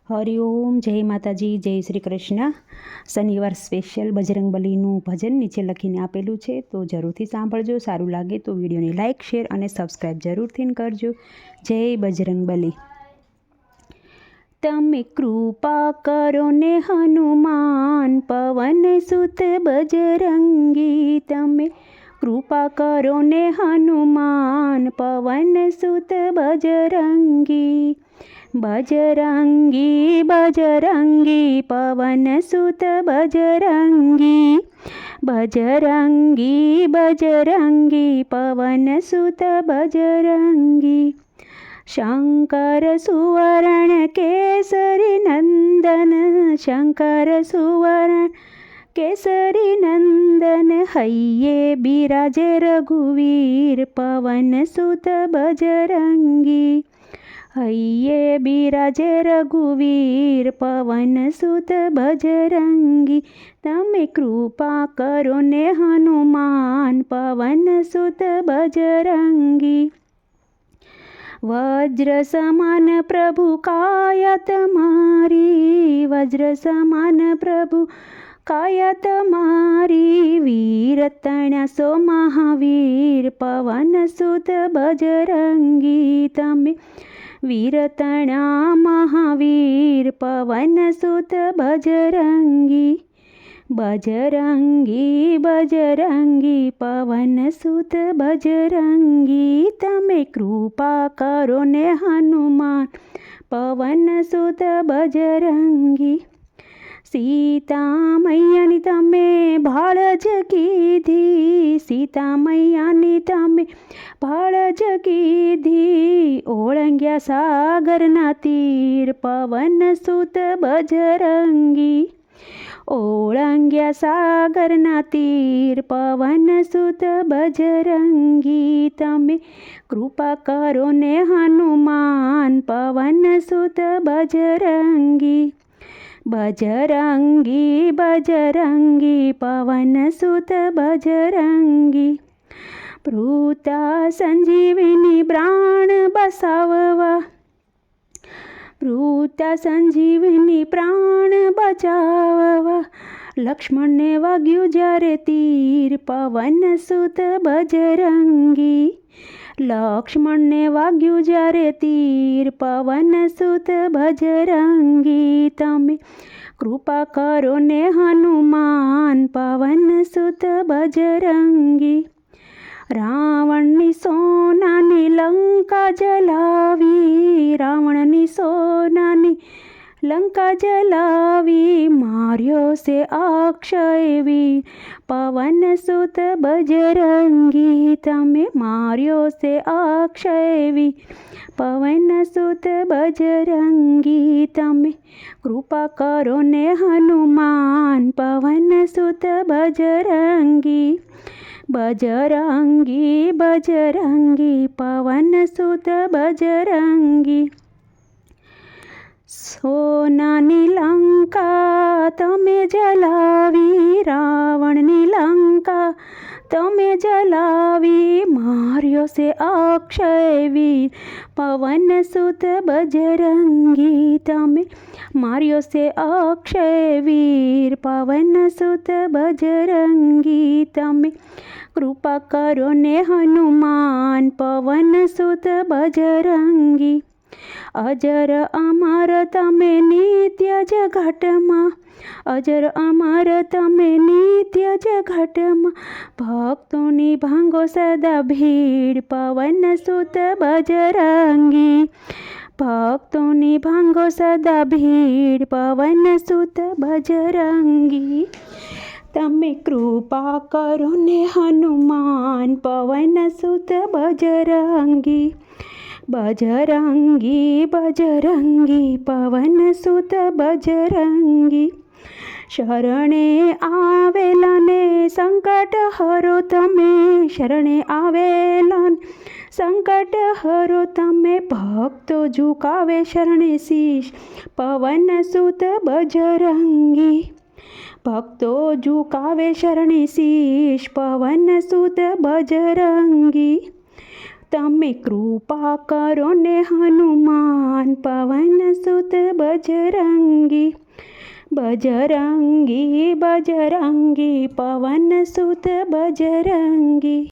હરિઓમ, જય માતાજી, જય શ્રી કૃષ્ણ. શનિવાર સ્પેશિયલ બજરંગબલીનું ભજન નીચે લખીને આપેલું છે, તો જરૂરથી સાંભળજો. સારું લાગે તો વિડીયોને લાઇક, શેર અને સબસ્ક્રાઈબ જરૂરથી કરજો. જય બજરંગબલી. તમે કૃપા કરો ને હનુમાન પવન સુત બજરંગી. તમે કૃપા કરો ને હનુમાન પવન સુત બજરંગી. બજરંગી બજરંગી પવન સુત બજરંગી. બજરંગી બજરંગી પવન સુત બજરંગી. શંકર સુવર્ણ કેસરી નંદન. શંકર સુવર્ણ કેસરી નંદન. હૈયે બિરાજે રઘુવીર પવન સુત બજરંગી. હૈયે બિરાજે રઘુવીર પવન સુત બજરંગી. તમે કૃપા કરો ને હનુમાન પવન સુત બજરંગી. વજ્ર સમાન પ્રભુ કાયા તમારી. વજ્ર સમાન પ્રભુ કાયા તમારી. વીર તણ્યા સો મહાવીર પવન સુત બજરંગી. તમે વીર તણ્યા મહાવીર પવન સુત બજરંગી. બજરંગી બજરંગી પવન સુત બજરંગી. તમે કૃપા કરો ને હનુમાન પવન સુત બજરંગી. સીતા મૈયાની તમે ભાળ જ કીધી. સીતા મૈયાની તમે ભાળ જ કીધી. ઓળંગ્યા સાગરના તીર પવન સુત બજરંગી. ઓળંગ્યા સાગરના તીર પવન સુત બજરંગી. તમે કૃપા કરો ને હનુમાન પવન સુત બજરંગી. બજરંગી બજરંગી પવન સુત બજરંગી. પૃથા સંજીવની પ્રાણ બસાવવા. પૃથા સંજીવની પ્રાણ બચાવવા. લક્ષ્મણને વાગ્યું જ્યારે તીર પવન સુત બજરંગી. લક્ષ્મણને વાગ્યું જ્યારે તીર પવન સુત બજરંગી. તમે કૃપા કરો ને હનુમાન પવન સુત બજરંગી. રાવણની સોનાની લંકા જલાવી. રાવણની સોનાની લંકા જલાવી. માર્યો છે અક્ષયવી પવન સુત બજરંગી. તમે માર્યો છે અક્ષયવી પવન સુત બજરંગી. તમે કૃપા કરો ને હનુમાન પવન સુત બજરંગી. બજરંગી બજરંગી પવન સુત બજરંગી. સોનાની લંકા તમે જલાવી. રાવણની લંકા તમે જલાવી. માર્યો છે અક્ષયવીર પવન સુત બજરંગી. તમે માર્યો છે અક્ષયવીર પવન સુત બજરંગી. તમે કૃપા કરો ને હનુમાન પવન સુત બજરંગી. અજર અમર તમે નિત્ય જગતમાં. અજર અમર તમે નિત્ય જગતમાં. ભક્તોની ભાંગો સદા ભીડ પવન સુત બજરંગી. ભક્તોની ભાંગો સદા ભીડ પવન સુત બજરંગી. તમે કૃપા કરો ને હનુમાન પવન સુત બજરંગી. બજરંગી બજરંગી પવન સુત બજરંગી. શરણે આવેલાને સંકટ હરો તમે. શરણે આવેલા સંકટ હરો તમે. ભક્તો ઝુકાવે શરણે શીશ પવન સુત બજરંગી. ભક્તો ઝુકાવે શરણે શીશ પવન સુત બજરંગી. તમે કૃપા કરો ને હનુમાન પવન સુત બજરંગી બજરંગી બજરંગી પવન સુત બજરંગી।